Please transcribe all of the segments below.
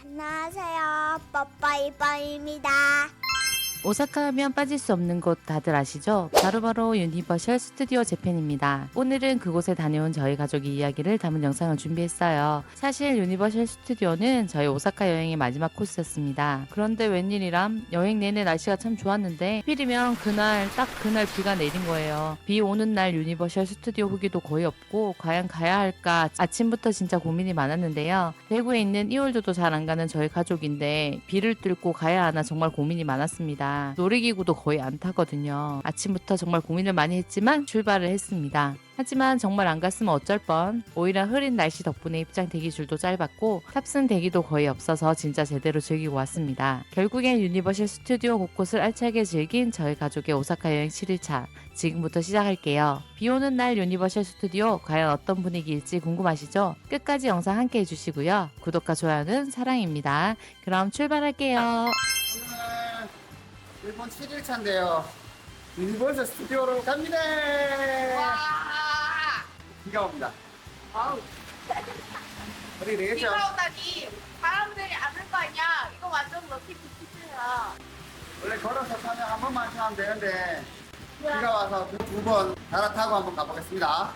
안녕하세요. 뽀뽀이뽀입니다. 오사카 하면 빠질 수 없는 곳 다들 아시죠? 바로바로 유니버셜 스튜디오 재팬입니다. 오늘은 그곳에 다녀온 저희 가족의 이야기를 담은 영상을 준비했어요. 사실 유니버셜 스튜디오는 저희 오사카 여행의 마지막 코스였습니다. 그런데 웬일이람 여행 내내 날씨가 참 좋았는데 하필이면 딱 그날 비가 내린 거예요. 비 오는 날 유니버셜 스튜디오 후기도 거의 없고 과연 가야 할까 아침부터 진짜 고민이 많았는데요. 대구에 있는 이월드도 잘 안 가는 저희 가족인데 비를 뚫고 가야 하나 정말 고민이 많았습니다. 놀이기구도 거의 안 타거든요. 아침부터 정말 고민을 많이 했지만 출발을 했습니다. 하지만 정말 안 갔으면 어쩔 뻔. 오히려 흐린 날씨 덕분에 입장 대기줄도 짧았고 탑승 대기도 거의 없어서 진짜 제대로 즐기고 왔습니다. 결국엔 유니버셜 스튜디오 곳곳을 알차게 즐긴 저희 가족의 오사카 여행 7일차. 지금부터 시작할게요. 비 오는 날 유니버셜 스튜디오 과연 어떤 분위기일지 궁금하시죠? 끝까지 영상 함께 해주시고요. 구독과 좋아요는 사랑입니다. 그럼 출발할게요. 오늘 일본 7일차인데요. 유니버셜 스튜디오로 갑니다. 와, 비가 옵니다. 아우, 우리 내겠죠? 비가 오다니 사람들이 안 올 거 아니야? 이거 완전 럭키 비키트야. 원래 걸어서 타면 한 번만 타면 되는데 비가 와서 두 번 갈아타고 한번 가보겠습니다.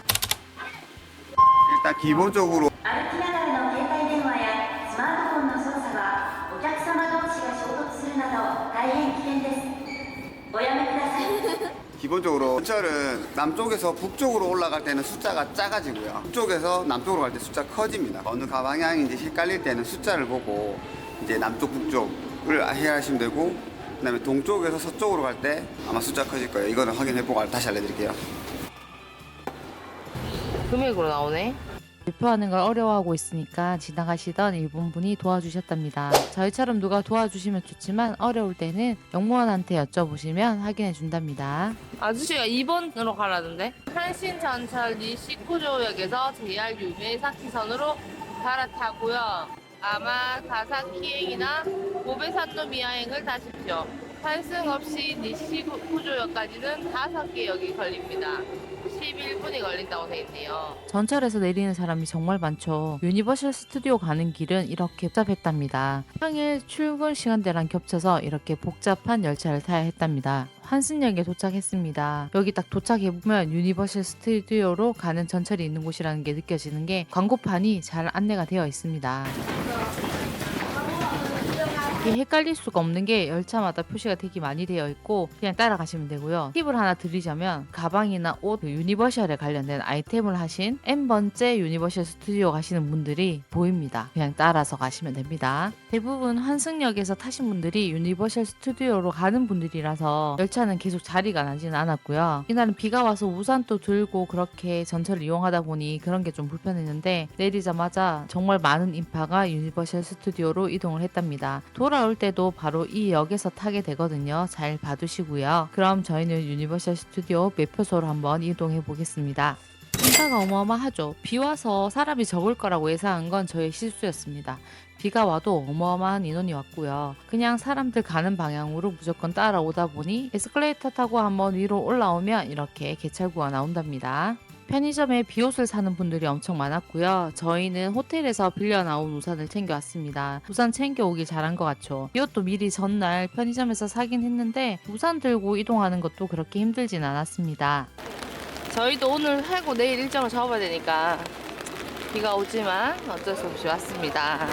일단 기본적으로 歩きながらの携帯電話やスマートフォンの操作はお客様同士が衝突するなど大変危険です。おやめください。 기본적으로 전철은 남쪽에서 북쪽으로 올라갈 때는 숫자가 작아지고요. 북쪽에서 남쪽으로 갈 때 숫자 커집니다. 어느 방향인지 헷갈릴 때는 숫자를 보고 이제 남쪽 북쪽을 해하시면 되고, 그다음에 동쪽에서 서쪽으로 갈 때 아마 숫자 커질 거예요. 이거는 확인해보고 다시 알려드릴게요. 금액으로 나오네. 발표하는 걸 어려워하고 있으니까 지나가시던 일본 분이 도와주셨답니다. 저희처럼 누가 도와주시면 좋지만 어려울 때는 영무원한테 여쭤보시면 확인해 준답니다. 아저씨가 2번으로 가라던데. 한신 전철 니시쿠조역에서 JR 유메사키선으로 갈아타고요. 아마 가사키행이나 고베산도 미야행을 타십시오. 환승 없이 니시쿠조역까지는 5개 역이 걸립니다. 11분이 걸린다고 돼 있네요. 전철에서 내리는 사람이 정말 많죠. 유니버셜 스튜디오 가는 길은 이렇게 복잡했답니다. 평일 출근 시간대랑 겹쳐서 이렇게 복잡한 열차를 타야 했답니다. 환승역에 도착했습니다. 여기 딱 도착해보면 유니버셜 스튜디오로 가는 전철이 있는 곳이라는 게 느껴지는 게 광고판이 잘 안내가 되어 있습니다. 이게 헷갈릴 수가 없는 게 열차마다 표시가 되게 많이 되어 있고 그냥 따라가시면 되고요. 팁을 하나 드리자면 가방이나 옷, 유니버셜에 관련된 아이템을 하신 N번째 유니버셜 스튜디오 가시는 분들이 보입니다. 그냥 따라서 가시면 됩니다. 대부분 환승역에서 타신 분들이 유니버셜 스튜디오로 가는 분들이라서 열차는 계속 자리가 나지는 않았고요. 이날은 비가 와서 우산도 들고 그렇게 전철을 이용하다 보니 그런 게 좀 불편했는데 내리자마자 정말 많은 인파가 유니버셜 스튜디오로 이동을 했답니다. 돌아올 때도 바로 이 역에서 타게 되거든요. 잘 봐두시고요. 그럼 저희는 유니버셜 스튜디오 매표소로 한번 이동해 보겠습니다. 인파가 어마어마하죠. 비 와서 사람이 적을 거라고 예상한 건 저의 실수였습니다. 비가 와도 어마어마한 인원이 왔고요. 그냥 사람들 가는 방향으로 무조건 따라오다 보니 에스컬레이터 타고 한번 위로 올라오면 이렇게 개찰구가 나온답니다. 편의점에 비옷을 사는 분들이 엄청 많았고요. 저희는 호텔에서 빌려 나온 우산을 챙겨왔습니다. 우산 챙겨오길 잘한 것 같죠. 비옷도 미리 전날 편의점에서 사긴 했는데 우산 들고 이동하는 것도 그렇게 힘들진 않았습니다. 저희도 오늘 하고 내일 일정을 잡아야 되니까 비가 오지만 어쩔 수 없이 왔습니다.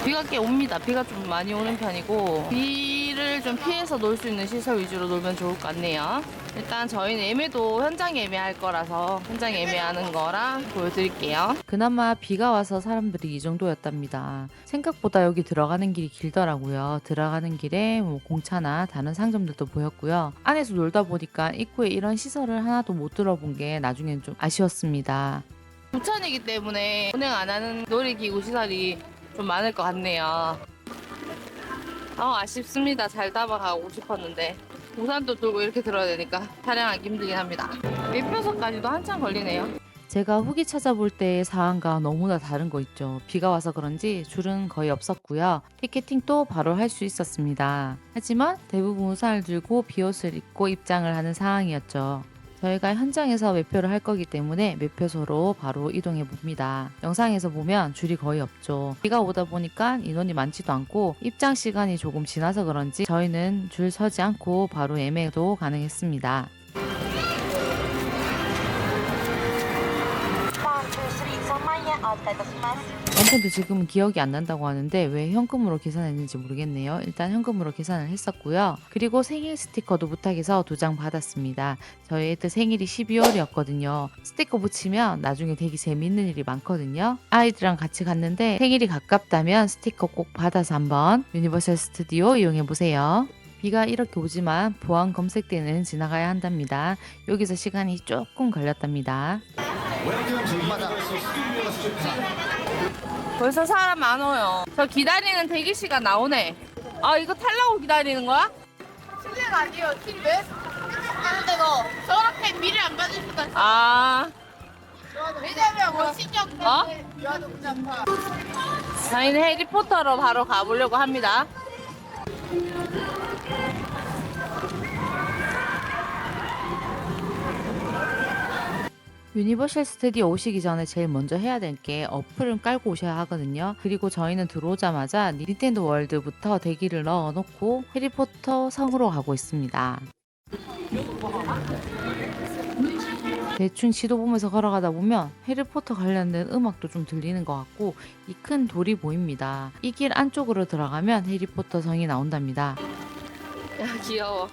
비가 꽤 옵니다. 비가 좀 많이 오는 편이고 비를 좀 피해서 놀 수 있는 시설 위주로 놀면 좋을 것 같네요. 일단 저희는 예매도 현장 예매할 거라서 현장 예매하는 거랑 보여드릴게요. 그나마 비가 와서 사람들이 이 정도였답니다. 생각보다 여기 들어가는 길이 길더라고요. 들어가는 길에 공차나 다른 상점들도 보였고요. 안에서 놀다 보니까 입구에 이런 시설을 하나도 못 들어본 게 나중엔 좀 아쉬웠습니다. 부천이기 때문에 운행 안 하는 놀이기구 시설이 좀 많을 것 같네요. 아쉽습니다. 잘 담아가고 싶었는데 우산도 들고 이렇게 들어야 되니까 촬영하기 힘들긴 합니다. 매표소까지도 한참 걸리네요. 제가 후기 찾아볼 때의 상황과 너무나 다른 거 있죠. 비가 와서 그런지 줄은 거의 없었고요. 티켓팅도 바로 할 수 있었습니다. 하지만 대부분 우산을 들고 비옷을 입고 입장을 하는 상황이었죠. 저희가 현장에서 매표를 할 거기 때문에 매표소로 바로 이동해 봅니다. 영상에서 보면 줄이 거의 없죠. 비가 오다 보니까 인원이 많지도 않고 입장 시간이 조금 지나서 그런지 저희는 줄 서지 않고 바로 예매도 가능했습니다. 남편도 지금은 기억이 안 난다고 하는데 왜 현금으로 계산했는지 모르겠네요. 일단 현금으로 계산을 했었고요. 그리고 생일 스티커도 부탁해서 2장 받았습니다. 저희 애들 생일이 12월이었거든요. 스티커 붙이면 나중에 되게 재밌는 일이 많거든요. 아이들이랑 같이 갔는데 생일이 가깝다면 스티커 꼭 받아서 한번 유니버셜 스튜디오 이용해보세요. 비가 이렇게 오지만 보안 검색 때는 지나가야 한답니다. 여기서 시간이 조금 걸렸답니다. 벌써 사람 안 와요. 저 기다리는 대기 시간 나오네. 아, 이거 타려고 기다리는 거야? 실례가 아니에요. 지금 왜 하는데 너 저렇게 미를 안 받으니까 아, 왜냐면 뭐 신경 어? 때문에 미워도 그냥 봐. 저희는 해리포터로 바로 가보려고 합니다. 유니버셜 스튜디오 오시기 전에 제일 먼저 해야 될 게 어플을 깔고 오셔야 하거든요. 그리고 저희는 들어오자마자 닌텐도 월드부터 대기를 넣어놓고 해리포터 성으로 가고 있습니다. 대충 지도 보면서 걸어가다 보면 해리포터 관련된 음악도 좀 들리는 것 같고 이 큰 돌이 보입니다. 이 길 안쪽으로 들어가면 해리포터 성이 나온답니다. 야, 귀여워.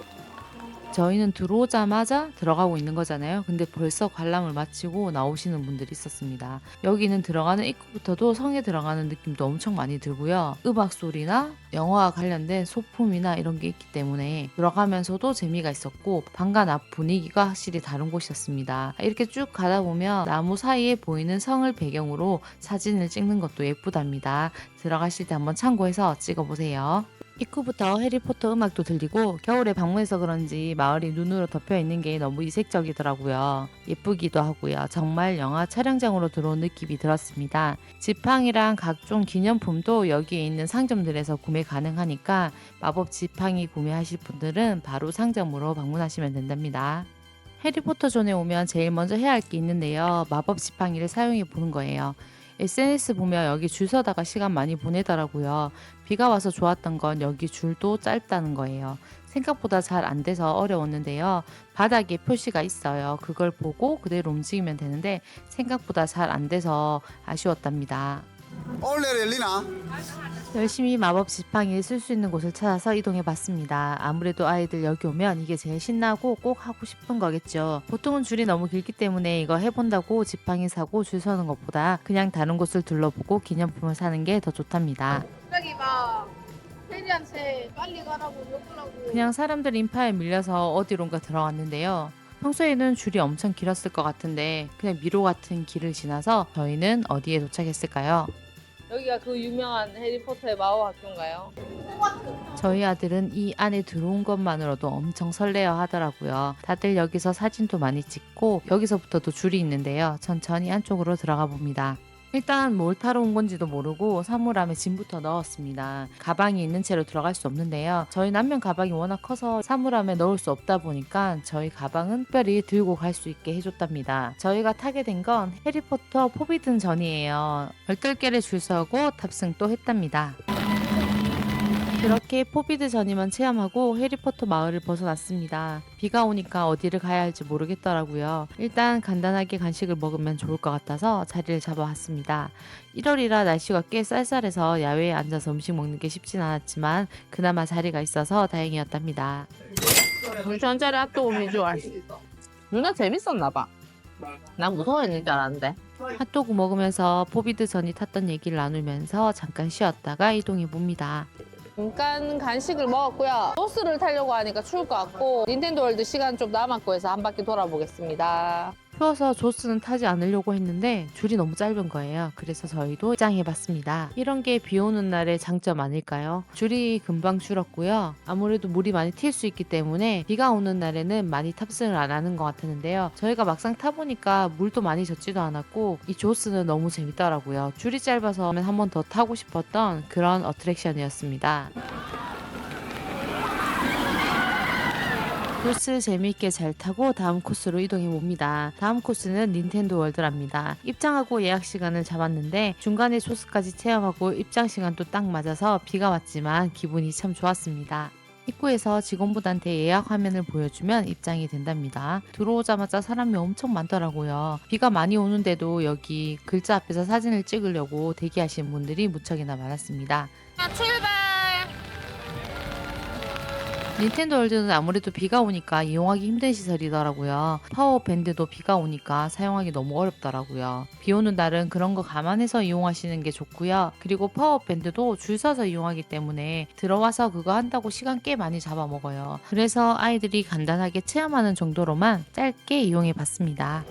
저희는 들어오자마자 들어가고 있는 거잖아요. 근데 벌써 관람을 마치고 나오시는 분들이 있었습니다. 여기는 들어가는 입구부터도 성에 들어가는 느낌도 엄청 많이 들고요. 음악 소리나 영화와 관련된 소품이나 이런 게 있기 때문에 들어가면서도 재미가 있었고 방관 앞 분위기가 확실히 다른 곳이었습니다. 이렇게 쭉 가다 보면 나무 사이에 보이는 성을 배경으로 사진을 찍는 것도 예쁘답니다. 들어가실 때 한번 참고해서 찍어보세요. 입구부터 해리포터 음악도 들리고 겨울에 방문해서 그런지 마을이 눈으로 덮여 있는 게 너무 이색적이더라고요. 예쁘기도 하고요. 정말 영화 촬영장으로 들어온 느낌이 들었습니다. 지팡이랑 각종 기념품도 여기에 있는 상점들에서 구매 가능하니까 마법 지팡이 구매하실 분들은 바로 상점으로 방문하시면 된답니다. 해리포터 존에 오면 제일 먼저 해야 할 게 있는데요. 마법 지팡이를 사용해 보는 거예요. SNS 보면 여기 줄 서다가 시간 많이 보내더라고요. 비가 와서 좋았던 건 여기 줄도 짧다는 거예요. 생각보다 잘 안 돼서 어려웠는데요. 바닥에 표시가 있어요. 그걸 보고 그대로 움직이면 되는데 생각보다 잘 안 돼서 아쉬웠답니다. 원래 열리나? 열심히 마법 지팡이를 쓸 수 있는 곳을 찾아서 이동해 봤습니다. 아무래도 아이들 여기 오면 이게 제일 신나고 꼭 하고 싶은 거겠죠. 보통은 줄이 너무 길기 때문에 이거 해본다고 지팡이 사고 줄 서는 것보다 그냥 다른 곳을 둘러보고 기념품을 사는 게 더 좋답니다. 갑자기 막 혜리한테 빨리 가라고 욕을 하고 그냥 사람들 인파에 밀려서 어디론가 들어갔는데요. 평소에는 줄이 엄청 길었을 것 같은데 그냥 미로 같은 길을 지나서 저희는 어디에 도착했을까요? 여기가 그 유명한 해리포터의 마법 학교인가요? 저희 아들은 이 안에 들어온 것만으로도 엄청 설레어 하더라고요. 다들 여기서 사진도 많이 찍고 여기서부터도 줄이 있는데요. 천천히 안쪽으로 들어가 봅니다. 일단 뭘 타러 온 건지도 모르고 사물함에 짐부터 넣었습니다. 가방이 있는 채로 들어갈 수 없는데요. 저희 남편 가방이 워낙 커서 사물함에 넣을 수 없다 보니까 저희 가방은 특별히 들고 갈 수 있게 해줬답니다. 저희가 타게 된 건 해리포터 포비든 전이에요. 얼떨결에 줄 서고 탑승도 했답니다. 그렇게 포비드 전이만 체험하고 해리포터 마을을 벗어났습니다. 비가 오니까 어디를 가야 할지 모르겠더라고요. 일단 간단하게 간식을 먹으면 좋을 것 같아서 자리를 잡아왔습니다. 1월이라 날씨가 꽤 쌀쌀해서 야외에 앉아서 음식 먹는 게 쉽진 않았지만 그나마 자리가 있어서 다행이었답니다. 2,000원짜리 핫도그 비주얼. 누나 재밌었나 봐. 난 무서워했는 줄 알았는데. 핫도그 먹으면서 포비드 전이 탔던 얘기를 나누면서 잠깐 쉬었다가 이동해 봅니다. 잠깐 간식을 먹었고요. 버스를 타려고 하니까 추울 것 같고 닌텐도 월드 시간 좀 남았고 해서 한 바퀴 돌아보겠습니다. 추워서 조스는 타지 않으려고 했는데 줄이 너무 짧은 거예요. 그래서 저희도 입장해봤습니다. 이런 게 비 오는 날의 장점 아닐까요? 줄이 금방 줄었고요. 아무래도 물이 많이 튈 수 있기 때문에 비가 오는 날에는 많이 탑승을 안 하는 것 같았는데요. 저희가 막상 타보니까 물도 많이 젖지도 않았고 이 조스는 너무 재밌더라고요. 줄이 짧아서 한 번 더 타고 싶었던 그런 어트랙션이었습니다. 코스 재미있게 잘 타고 다음 코스로 이동해 봅니다. 다음 코스는 닌텐도 월드랍니다. 입장하고 예약 시간을 잡았는데 중간에 초스까지 체험하고 입장 시간도 딱 맞아서 비가 왔지만 기분이 참 좋았습니다. 입구에서 직원분한테 예약 화면을 보여주면 입장이 된답니다. 들어오자마자 사람이 엄청 많더라고요. 비가 많이 오는데도 여기 글자 앞에서 사진을 찍으려고 대기하시는 분들이 무척이나 많았습니다. 출발. 닌텐도 월드는 아무래도 비가 오니까 이용하기 힘든 시설이더라고요. 파워밴드도 비가 오니까 사용하기 너무 어렵더라고요. 비 오는 날은 그런 거 감안해서 이용하시는 게 좋고요. 그리고 파워밴드도 줄 서서 이용하기 때문에 들어와서 그거 한다고 시간 꽤 많이 잡아먹어요. 그래서 아이들이 간단하게 체험하는 정도로만 짧게 이용해 봤습니다.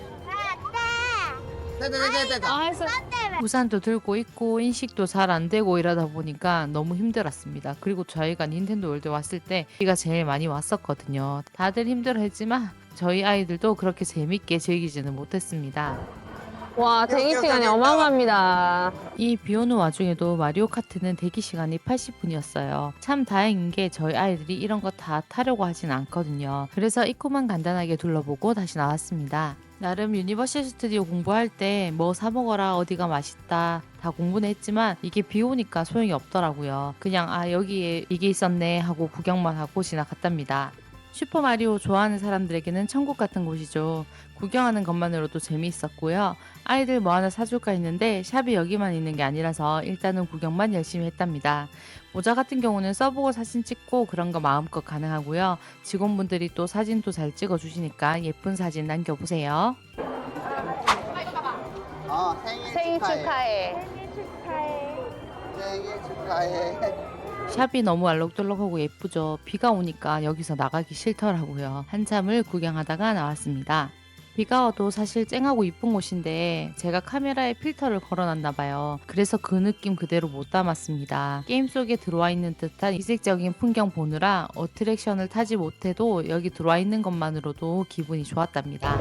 아, 했어. 우산도 들고 있고 인식도 잘 안 되고 이러다 보니까 너무 힘들었습니다. 그리고 저희가 닌텐도 월드 왔을 때 비가 제일 많이 왔었거든요. 다들 힘들어했지만 저희 아이들도 그렇게 재밌게 즐기지는 못했습니다. 와, 대기 시간이 어마어마합니다. 이 비 오는 와중에도 마리오 카트는 대기 시간이 80분이었어요. 참 다행인 게 저희 아이들이 이런 거 다 타려고 하진 않거든요. 그래서 입구만 간단하게 둘러보고 다시 나왔습니다. 나름 유니버셜 스튜디오 공부할 때 뭐 사먹어라 어디가 맛있다 다 공부는 했지만 이게 비 오니까 소용이 없더라고요. 그냥 아 여기에 이게 있었네 하고 구경만 하고 지나갔답니다. 슈퍼마리오 좋아하는 사람들에게는 천국 같은 곳이죠. 구경하는 것만으로도 재미있었고요. 아이들 뭐 하나 사줄까 했는데 샵이 여기만 있는 게 아니라서 일단은 구경만 열심히 했답니다. 모자 같은 경우는 써보고 사진 찍고 그런 거 마음껏 가능하고요. 직원분들이 또 사진도 잘 찍어주시니까 예쁜 사진 남겨보세요. 생일 축하해. 생일 축하해. 샵이 너무 알록달록하고 예쁘죠. 비가 오니까 여기서 나가기 싫더라고요. 한참을 구경하다가 나왔습니다. 비가 와도 사실 쨍하고 이쁜 곳인데 제가 카메라에 필터를 걸어놨나 봐요. 그래서 그 느낌 그대로 못 담았습니다. 게임 속에 들어와 있는 듯한 이색적인 풍경 보느라 어트랙션을 타지 못해도 여기 들어와 있는 것만으로도 기분이 좋았답니다.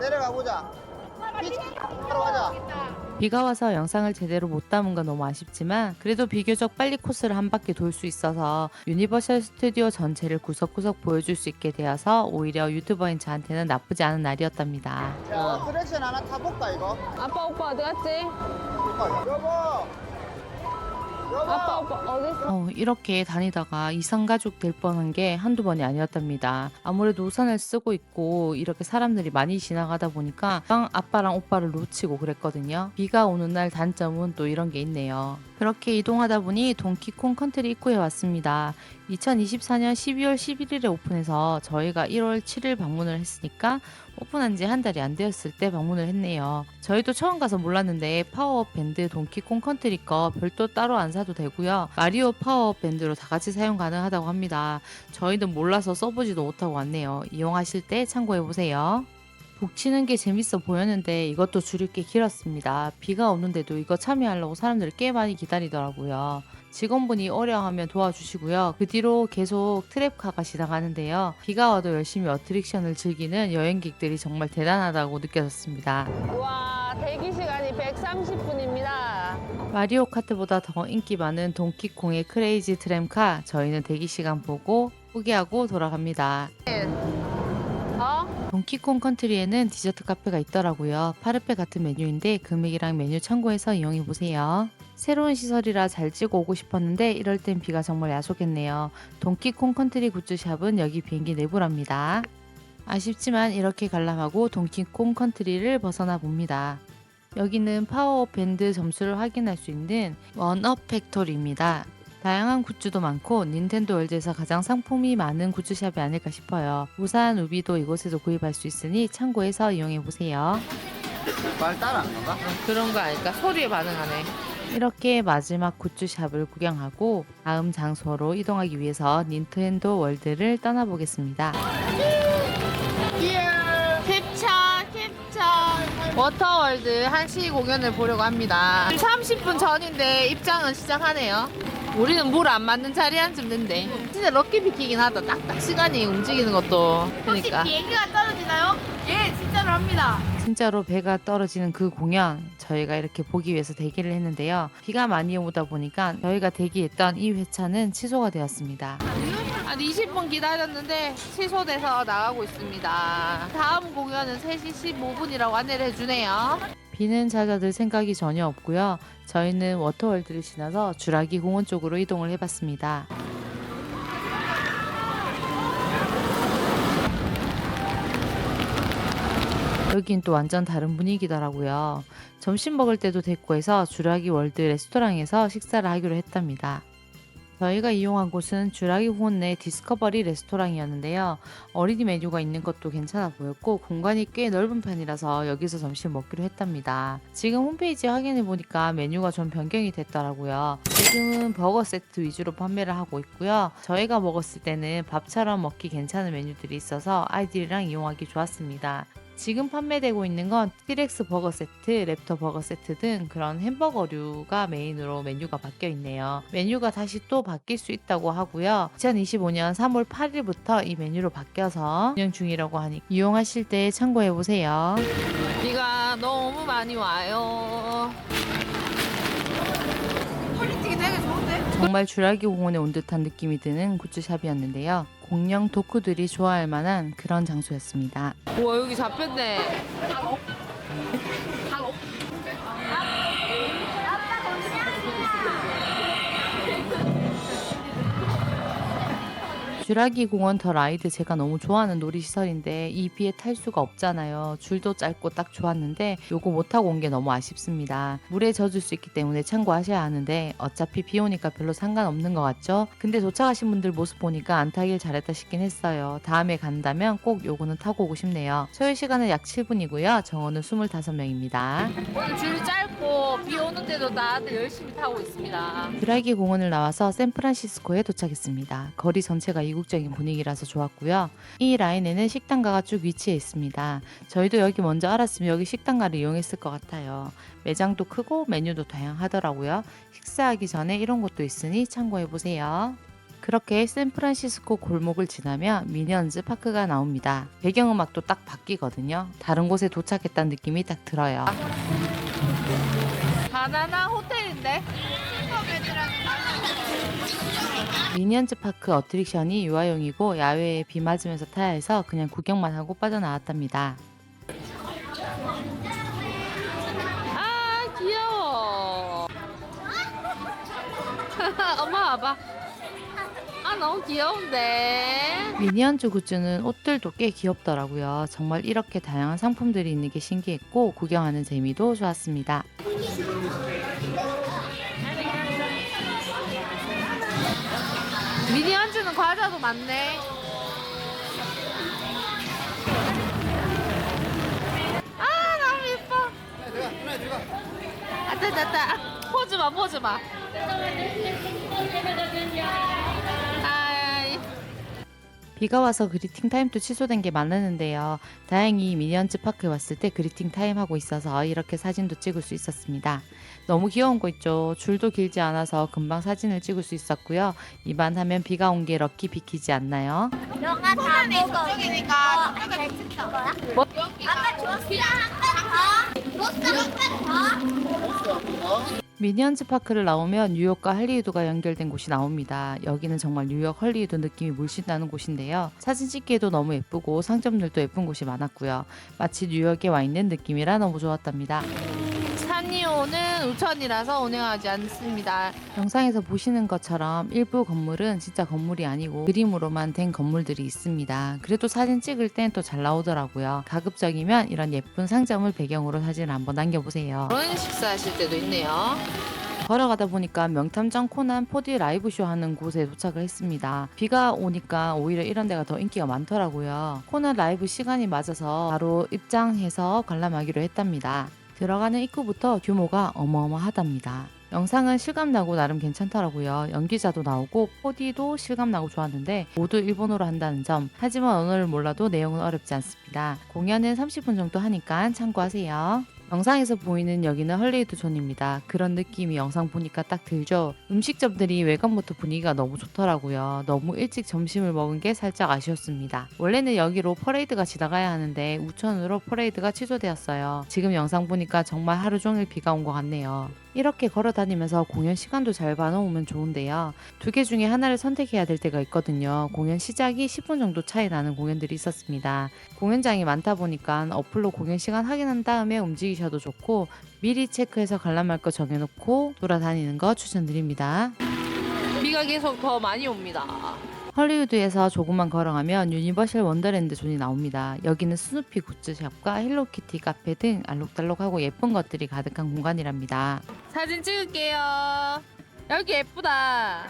내려가 보자. 바로 가자. 비가 와서 영상을 제대로 못 담은 건 너무 아쉽지만 그래도 비교적 빨리 코스를 한 바퀴 돌 수 있어서 유니버셜 스튜디오 전체를 구석구석 보여줄 수 있게 되어서 오히려 유튜버인 저한테는 나쁘지 않은 날이었답니다. 자, 트랙션 하나 타볼까 이거? 아빠, 오빠 어디 갔지? 여보. 아빠, 오빠 어디 있어? 이렇게 다니다가 이산가족 될 뻔한 게 한두 번이 아니었답니다. 아무래도 우산을 쓰고 있고 이렇게 사람들이 많이 지나가다 보니까 아빠랑 오빠를 놓치고 그랬거든요. 비가 오는 날 단점은 또 이런 게 있네요. 그렇게 이동하다 보니 동키콩 컨트리 입구에 왔습니다. 2024년 12월 11일에 오픈해서 저희가 1월 7일 방문을 했으니까 오픈한 지 한 달이 안 되었을 때 방문을 했네요. 저희도 처음 가서 몰랐는데 파워밴드 동키콩 컨트리 거 별도 따로 안 사도 되고요. 마리오 파워밴드로 다 같이 사용 가능하다고 합니다. 저희는 몰라서 써보지도 못하고 왔네요. 이용하실 때 참고해보세요. 북치는 게 재밌어 보였는데 이것도 줄이 꽤 길었습니다. 비가 오는데도 이거 참여하려고 사람들이 꽤 많이 기다리더라고요. 직원분이 어려워하면 도와주시고요. 그 뒤로 계속 트랩카가 지나가는데요. 비가 와도 열심히 어트랙션을 즐기는 여행객들이 정말 대단하다고 느껴졌습니다. 와, 대기 시간이 130분입니다. 마리오 카트보다 더 인기 많은 동키콩의 크레이지 트램카 저희는 대기 시간 보고 포기하고 돌아갑니다. 동키콩 컨트리에는 디저트 카페가 있더라고요. 파르페 같은 메뉴인데 금액이랑 메뉴 참고해서 이용해보세요. 새로운 시설이라 잘 찍어 오고 싶었는데 이럴 땐 비가 정말 야속했네요. 동키콩 컨트리 굿즈샵은 여기 비행기 내부랍니다. 아쉽지만 이렇게 관람하고 동키콩 컨트리를 벗어나 봅니다. 여기는 파워밴드 점수를 확인할 수 있는 원업 팩토리입니다. 다양한 굿즈도 많고 닌텐도 월드에서 가장 상품이 많은 굿즈샵이 아닐까 싶어요. 우산, 우비도 이곳에서 구입할 수 있으니 참고해서 이용해보세요. 말 따라하는 건가? 그런 거 아닐까? 소리에 반응하네. 이렇게 마지막 굿즈샵을 구경하고 다음 장소로 이동하기 위해서 닌텐도 월드를 떠나보겠습니다. 캡처 워터월드 1시 공연을 보려고 합니다. 30분 전인데 입장은 시작하네요. 우리는 물 안 맞는 자리에 앉는데 진짜 럭키 비키긴 하다. 딱딱 시간이 움직이는 것도. 혹시 그러니까 비행기가 떨어지나요? 예, 진짜로 합니다. 진짜로 배가 떨어지는 그 공연 저희가 이렇게 보기 위해서 대기를 했는데요. 비가 많이 오다 보니까 저희가 대기했던 이 회차는 취소가 되었습니다. 한 20분 기다렸는데 취소돼서 나가고 있습니다. 다음 공연은 3시 15분이라고 안내를 해주네요. 비는 잦아들 생각이 전혀 없고요. 저희는 워터월드를 지나서 주라기 공원 쪽으로 이동을 해봤습니다. 여긴 또 완전 다른 분위기더라고요. 점심 먹을 때도 됐고 해서 주라기 월드 레스토랑에서 식사를 하기로 했답니다. 저희가 이용한 곳은 주라기 공원 내 디스커버리 레스토랑이었는데요. 어린이 메뉴가 있는 것도 괜찮아 보였고 공간이 꽤 넓은 편이라서 여기서 점심 먹기로 했답니다. 지금 홈페이지 확인해 보니까 메뉴가 좀 변경이 됐더라고요. 지금은 버거 세트 위주로 판매를 하고 있고요. 저희가 먹었을 때는 밥처럼 먹기 괜찮은 메뉴들이 있어서 아이들이랑 이용하기 좋았습니다. 지금 판매되고 있는 건 티렉스 버거 세트, 랩터 버거 세트 등 그런 햄버거류가 메인으로 메뉴가 바뀌어 있네요. 메뉴가 다시 또 바뀔 수 있다고 하고요. 2025년 3월 8일부터 이 메뉴로 바뀌어서 운영 중이라고 하니 이용하실 때 참고해 보세요. 비가 너무 많이 와요. 퀄리티 되게 좋은데? 정말 주라기 공원에 온 듯한 느낌이 드는 굿즈샵이었는데요. 공룡 덕후들이 좋아할 만한 그런 장소였습니다. 우와 여기 잡혔네. 주라기 공원 더 라이드 제가 너무 좋아하는 놀이시설인데 이 비에 탈 수가 없잖아요. 줄도 짧고 딱 좋았는데 요거 못하고 온 게 너무 아쉽습니다. 물에 젖을 수 있기 때문에 참고하셔야 하는데 어차피 비 오니까 별로 상관없는 것 같죠? 근데 도착하신 분들 모습 보니까 안 타길 잘했다 싶긴 했어요. 다음에 간다면 꼭 요거는 타고 오고 싶네요. 소요 시간은 약 7분이고요. 정원은 25명입니다. 오늘 줄이 짧고 비 오는데도 다들 열심히 타고 있습니다. 주라기 공원을 나와서 샌프란시스코에 도착했습니다. 거리 전체가 이국적인 분위기라서 좋았고요. 이 라인에는 식당가가 쭉 위치해 있습니다. 저희도 여기 먼저 알았으면 여기 식당가를 이용했을 것 같아요. 매장도 크고 메뉴도 다양하더라고요. 식사하기 전에 이런 곳도 있으니 참고해보세요. 그렇게 샌프란시스코 골목을 지나면 미니언즈 파크가 나옵니다. 배경음악도 딱 바뀌거든요. 다른 곳에 도착했다는 느낌이 딱 들어요. 바나나 호텔인데? 미니언즈 파크 어트랙션이 유아용이고 야외에 비 맞으면서 타야 해서 그냥 구경만 하고 빠져나왔답니다. 아 귀여워. 엄마 와봐. 아 너무 귀여운데. 미니언즈 굿즈는 옷들도 꽤 귀엽더라고요. 정말 이렇게 다양한 상품들이 있는 게 신기했고 구경하는 재미도 좋았습니다. 미니언즈는 과자도 많네. 아 너무 예뻐. 아 됐다. 포즈 봐 포즈 봐. 아이. 비가 와서 그리팅 타임도 취소된 게 많았는데요. 다행히 미니언즈 파크에 왔을 때 그리팅 타임 하고 있어서 이렇게 사진도 찍을 수 있었습니다. 너무 귀여운 거 있죠. 줄도 길지 않아서 금방 사진을 찍을 수 있었고요. 이반하면 비가 온 게 럭키 비키지 않나요? 너가 다 먹어. 저쪽이니까 잘 찍는 거야? 뭐? 아까 줬어 한번 더. 미니언즈 파크를 나오면 뉴욕과 할리우드가 연결된 곳이 나옵니다. 여기는 정말 뉴욕 할리우드 느낌이 물씬 나는 곳인데요. 사진 찍기에도 너무 예쁘고 상점들도 예쁜 곳이 많았고요. 마치 뉴욕에 와 있는 느낌이라 너무 좋았답니다. 산리오는 우천이라서 운행하지 않습니다. 영상에서 보시는 것처럼 일부 건물은 진짜 건물이 아니고 그림으로만 된 건물들이 있습니다. 그래도 사진 찍을 땐 또 잘 나오더라고요. 가급적이면 이런 예쁜 상점을 배경으로 사진을 한번 남겨보세요. 그런 식사하실 때도 있네요. 걸어가다 보니까 명탐정 코난 4D 라이브쇼 하는 곳에 도착을 했습니다. 비가 오니까 오히려 이런 데가 더 인기가 많더라고요. 코난 라이브 시간이 맞아서 바로 입장해서 관람하기로 했답니다. 들어가는 입구부터 규모가 어마어마하답니다. 영상은 실감나고 나름 괜찮더라고요. 연기자도 나오고 4D도 실감나고 좋았는데 모두 일본어로 한다는 점. 하지만 언어를 몰라도 내용은 어렵지 않습니다. 공연은 30분 정도 하니까 참고하세요. 영상에서 보이는 여기는 헐리우드 존입니다. 그런 느낌이 영상 보니까 딱 들죠. 음식점들이 외관부터 분위기가 너무 좋더라고요. 너무 일찍 점심을 먹은 게 살짝 아쉬웠습니다. 원래는 여기로 퍼레이드가 지나가야 하는데 우천으로 퍼레이드가 취소되었어요. 지금 영상 보니까 정말 하루 종일 비가 온 것 같네요. 이렇게 걸어 다니면서 공연 시간도 잘 봐놓으면 좋은데요. 두 개 중에 하나를 선택해야 될 때가 있거든요. 공연 시작이 10분 정도 차이 나는 공연들이 있었습니다. 공연장이 많다 보니까 어플로 공연 시간 확인한 다음에 움직이셔도 좋고 미리 체크해서 관람할 거 정해놓고 돌아다니는 거 추천드립니다. 비가 계속 더 많이 옵니다. 헐리우드에서 조금만 걸어가면 유니버셜 원더랜드 존이 나옵니다. 여기는 스누피 굿즈샵과 헬로키티 카페 등 알록달록하고 예쁜 것들이 가득한 공간이랍니다. 사진 찍을게요. 여기 예쁘다.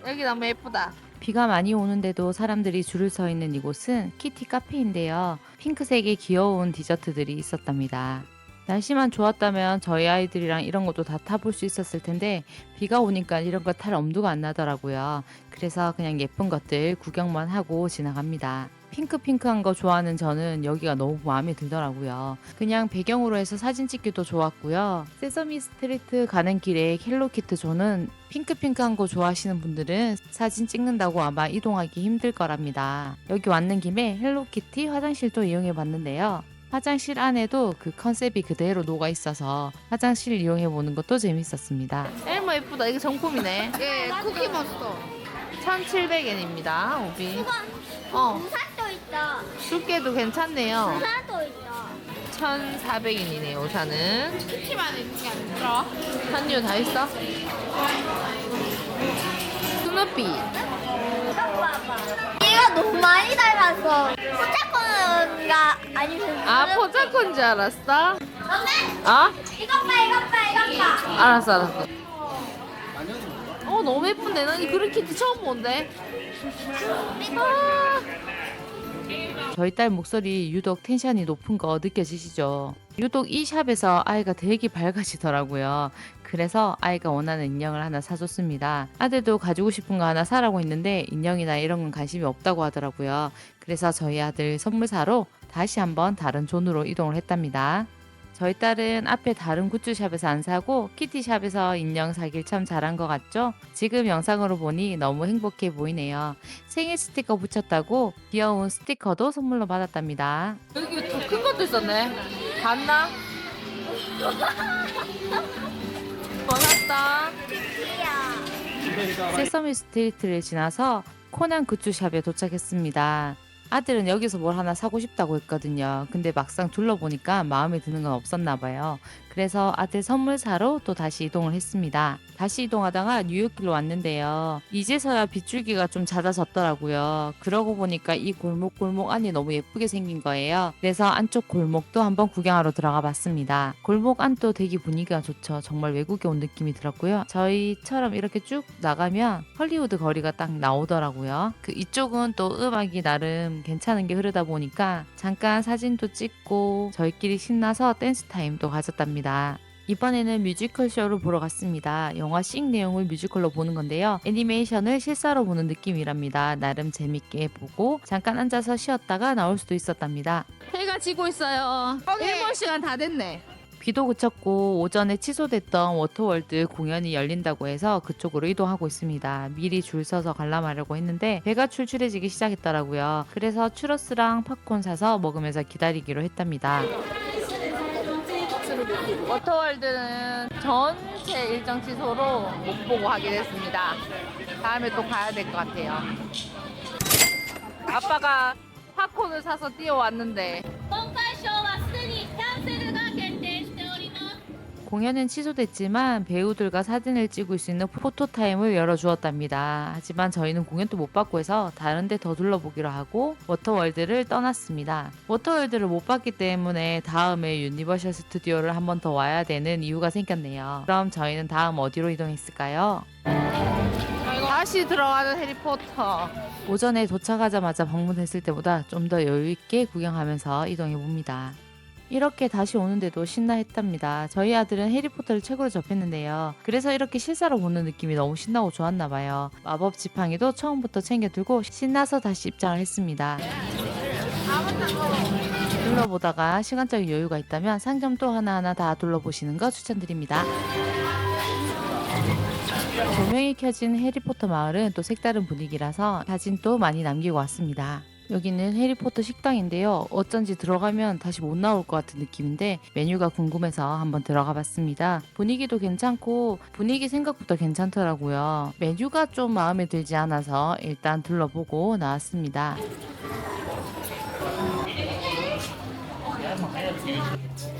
여기 너무 예쁘다. 비가 많이 오는데도 사람들이 줄을 서 있는 이곳은 키티 카페인데요. 핑크색의 귀여운 디저트들이 있었답니다. 날씨만 좋았다면 저희 아이들이랑 이런 것도 다 타볼 수 있었을 텐데 비가 오니까 이런 거 탈 엄두가 안 나더라고요. 그래서 그냥 예쁜 것들 구경만 하고 지나갑니다. 핑크한 거 좋아하는 저는 여기가 너무 마음에 들더라고요. 그냥 배경으로 해서 사진 찍기도 좋았고요. 세서미 스트리트 가는 길에 헬로키티 존은 핑크한 거 좋아하시는 분들은 사진 찍는다고 아마 이동하기 힘들 거랍니다. 여기 왔는 김에 헬로키티 화장실도 이용해 봤는데요. 화장실 안에도 그 컨셉이 그대로 녹아 있어서 화장실 이용해 보는 것도 재밌었습니다. 엘모 예쁘다. 이거 정품이네. 예, 쿠키 몬스터. 1,700엔입니다. 오비. 우산도 있다. 두께도 괜찮네요. 우산도 있다. 1,400엔이네요. 우산은. 쿠키만 있는 게 아니라. 한류 다 있어? 스누피. 이거 봐봐. 얘가 너무 많이 닮았어. 포차콘가 아니면 포차콘인 줄 알았어? 너네? 어? 이것 봐. 알았어. 너무 예쁜데? 난 그런 키티 처음 본데? 저희 딸 목소리 유독 텐션이 높은 거 느껴지시죠? 유독 이 샵에서 아이가 되게 밝아지더라고요. 그래서 아이가 원하는 인형을 하나 사줬습니다. 아들도 가지고 싶은 거 하나 사라고 했는데 인형이나 이런 건 관심이 없다고 하더라고요. 그래서 저희 아들 선물 사러 다시 한번 다른 존으로 이동을 했답니다. 저희 딸은 앞에 다른 굿즈샵에서 안 사고 키티샵에서 인형 사길 참 잘한 것 같죠? 지금 영상으로 보니 너무 행복해 보이네요. 생일 스티커 붙였다고 귀여운 스티커도 선물로 받았답니다. 여기 더 큰 것도 있었네. 봤나? 뭐 샀다? 세서미 스트리트를 지나서 코난 굿즈샵에 도착했습니다. 아들은 여기서 뭘 하나 사고 싶다고 했거든요. 근데 막상 둘러보니까 마음에 드는 건 없었나 봐요. 그래서 아들 선물 사러 또 다시 이동을 했습니다. 다시 이동하다가 뉴욕길로 왔는데요. 이제서야 빗줄기가 좀 잦아졌더라고요. 그러고 보니까 이 골목 안이 너무 예쁘게 생긴 거예요. 그래서 안쪽 골목도 한번 구경하러 들어가 봤습니다. 골목 안도 되게 분위기가 좋죠. 정말 외국에 온 느낌이 들었고요. 저희처럼 이렇게 쭉 나가면 헐리우드 거리가 딱 나오더라고요. 이쪽은 또 음악이 나름 괜찮은 게 흐르다 보니까 잠깐 사진도 찍고 저희끼리 신나서 댄스 타임도 가졌답니다. 이번에는 뮤지컬 쇼를 보러 갔습니다. 영화 싱 내용을 뮤지컬로 보는 건데요. 애니메이션을 실사로 보는 느낌이랍니다. 나름 재밌게 보고 잠깐 앉아서 쉬었다가 나올 수도 있었답니다. 해가 지고 있어요. 일본 시간 다 됐네. 비도 그쳤고 오전에 취소됐던 워터월드 공연이 열린다고 해서 그쪽으로 이동하고 있습니다. 미리 줄 서서 관람하려고 했는데 배가 출출해지기 시작했더라고요. 그래서 추러스랑 팝콘 사서 먹으면서 기다리기로 했답니다. 워터월드는 전체 일정 취소로 못 보고 하게 됐습니다. 다음에 또 가야 될 것 같아요. 아빠가 팝콘을 사서 뛰어왔는데 공연은 취소됐지만 배우들과 사진을 찍을 수 있는 포토타임을 열어주었답니다. 하지만 저희는 공연도 못 봤고 해서 다른 데 더 둘러보기로 하고 워터월드를 떠났습니다. 워터월드를 못 봤기 때문에 다음에 유니버셜 스튜디오를 한 번 더 와야 되는 이유가 생겼네요. 그럼 저희는 다음 어디로 이동했을까요? 다시 들어가는 해리포터. 오전에 도착하자마자 방문했을 때보다 좀 더 여유있게 구경하면서 이동해봅니다. 이렇게 다시 오는데도 신나 했답니다. 저희 아들은 해리포터를 책으로 접했는데요. 그래서 이렇게 실사로 보는 느낌이 너무 신나고 좋았나 봐요. 마법 지팡이도 처음부터 챙겨들고 신나서 다시 입장을 했습니다. 둘러보다가 시간적인 여유가 있다면 상점도 하나하나 다 둘러보시는 거 추천드립니다. 조명이 켜진 해리포터 마을은 또 색다른 분위기라서 사진도 많이 남기고 왔습니다. 여기는 해리포터 식당인데요. 어쩐지 들어가면 다시 못 나올 것 같은 느낌인데 메뉴가 궁금해서 한번 들어가 봤습니다. 분위기도 괜찮고 분위기 생각보다 괜찮더라고요. 메뉴가 좀 마음에 들지 않아서 일단 둘러보고 나왔습니다.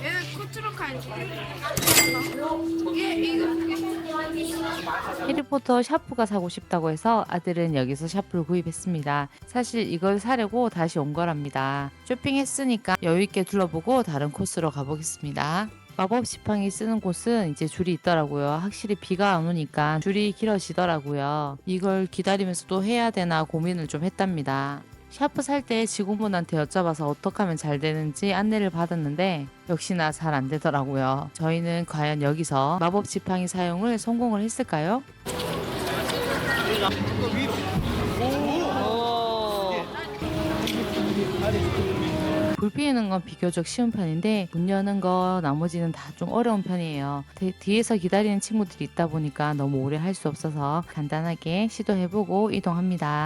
얘는 코츠로카인지. 이거. 해리포터 샤프가 사고 싶다고 해서 아들은 여기서 샤프를 구입했습니다. 사실 이걸 사려고 다시 온 거랍니다. 쇼핑했으니까 여유있게 둘러보고 다른 코스로 가보겠습니다. 마법 지팡이 쓰는 곳은 이제 줄이 있더라고요. 확실히 비가 안 오니까 줄이 길어지더라고요. 이걸 기다리면서 또 해야 되나 고민을 좀 했답니다. 샤프 살 때 직원분한테 여쭤봐서 어떻게 하면 잘 되는지 안내를 받았는데 역시나 잘 안 되더라고요. 저희는 과연 여기서 마법 지팡이 사용을 성공을 했을까요? 불 피우는 건 비교적 쉬운 편인데 문 여는 거 나머지는 다 좀 어려운 편이에요. 뒤에서 기다리는 친구들이 있다 보니까 너무 오래 할 수 없어서 간단하게 시도해보고 이동합니다.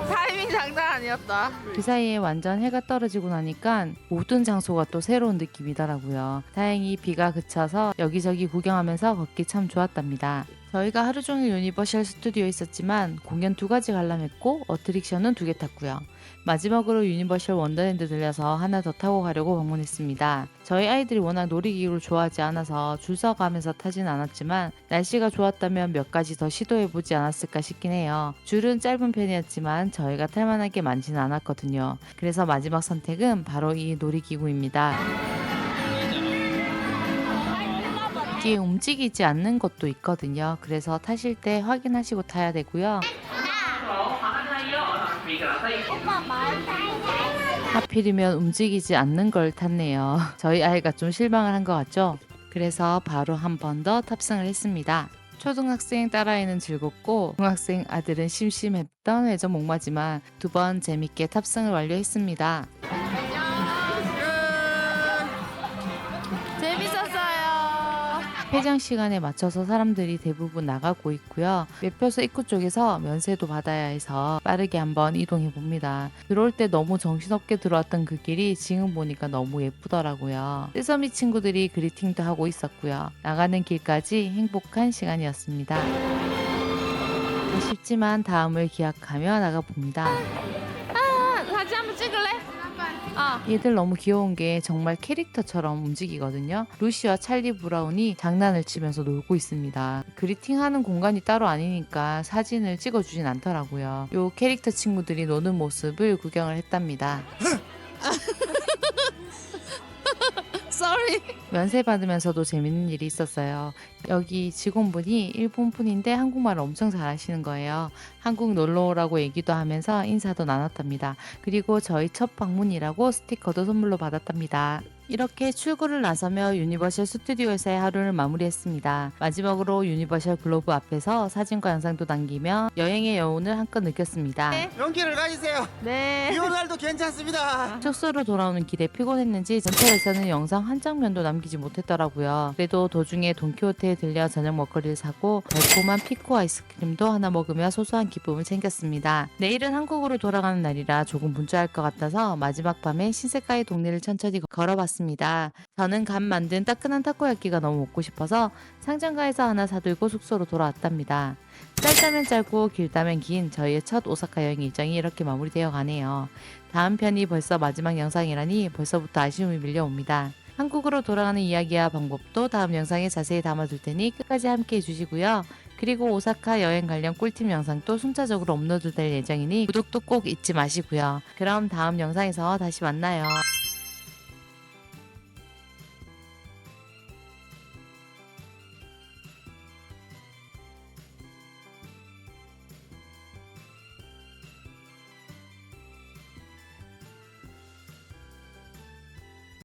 타이밍 장난 아니었다. 그 사이에 완전 해가 떨어지고 나니까 모든 장소가 또 새로운 느낌이더라고요. 다행히 비가 그쳐서 여기저기 구경하면서 걷기 참 좋았답니다. 저희가 하루 종일 유니버셜 스튜디오에 있었지만 공연 2가지 관람했고 어트랙션은 2개 탔고요. 마지막으로 유니버셜 원더랜드 들려서 하나 더 타고 가려고 방문했습니다. 저희 아이들이 워낙 놀이기구를 좋아하지 않아서 줄 서가면서 타진 않았지만 날씨가 좋았다면 몇 가지 더 시도해보지 않았을까 싶긴 해요. 줄은 짧은 편이었지만 저희가 탈만한 게 많지는 않았거든요. 그래서 마지막 선택은 바로 이 놀이기구입니다. 이게 움직이지 않는 것도 있거든요. 그래서 타실 때 확인하시고 타야 되고요. 오빠 말 하필이면 움직이지 않는 걸 탔네요. 저희 아이가 좀 실망을 한 것 같죠? 그래서 바로 한 번 더 탑승을 했습니다. 초등학생 딸아이는 즐겁고 중학생 아들은 심심했던 회전 목마지만 2번 재밌게 탑승을 완료했습니다. 재밌었어요. 폐장 시간에 맞춰서 사람들이 대부분 나가고 있고요. 매표소 입구 쪽에서 면세도 받아야 해서 빠르게 한번 이동해 봅니다. 들어올 때 너무 정신없게 들어왔던 그 길이 지금 보니까 너무 예쁘더라고요. 세서미 친구들이 그리팅도 하고 있었고요. 나가는 길까지 행복한 시간이었습니다. 아쉽지만 다음을 기약하며 나가봅니다. 사진 한번 찍을래? 얘들 너무 귀여운 게 정말 캐릭터처럼 움직이거든요. 루시와 찰리 브라운이 장난을 치면서 놀고 있습니다. 그리팅하는 공간이 따로 아니니까 사진을 찍어주진 않더라고요. 요 캐릭터 친구들이 노는 모습을 구경을 했답니다. Sorry. 면세 받으면서도 재밌는 일이 있었어요. 여기 직원분이 일본 분인데 한국말을 엄청 잘하시는 거예요. 한국 놀러 오라고 얘기도 하면서 인사도 나눴답니다. 그리고 저희 첫 방문이라고 스티커도 선물로 받았답니다. 이렇게 출구를 나서며 유니버셜 스튜디오에서의 하루를 마무리했습니다. 마지막으로 유니버셜 글로브 앞에서 사진과 영상도 남기며 여행의 여운을 한껏 느꼈습니다. 용기를 가지세요. 네. 비 오는 날도 괜찮습니다. 숙소로 돌아오는 길에 피곤했는지 전철에서는 영상 한 장면도 남기지 못했더라고요. 그래도 도중에 돈키호테에 들려 저녁 먹거리를 사고 달콤한 피코 아이스크림도 하나 먹으며 소소한 기쁨을 챙겼습니다. 내일은 한국으로 돌아가는 날이라 조금 분주할 것 같아서 마지막 밤에 신세가의 동네를 천천히 걸어봤습니다. 저는 간 만든 따끈한 타코야끼가 너무 먹고 싶어서 상점가에서 하나 사들고 숙소로 돌아왔답니다. 짧다면 짧고 길다면 긴 저희의 첫 오사카 여행 일정이 이렇게 마무리되어 가네요. 다음 편이 벌써 마지막 영상이라니 벌써부터 아쉬움이 밀려옵니다. 한국으로 돌아가는 이야기와 방법도 다음 영상에 자세히 담아둘 테니 끝까지 함께 해주시고요. 그리고 오사카 여행 관련 꿀팁 영상도 순차적으로 업로드될 예정이니 구독도 꼭 잊지 마시고요. 그럼 다음 영상에서 다시 만나요.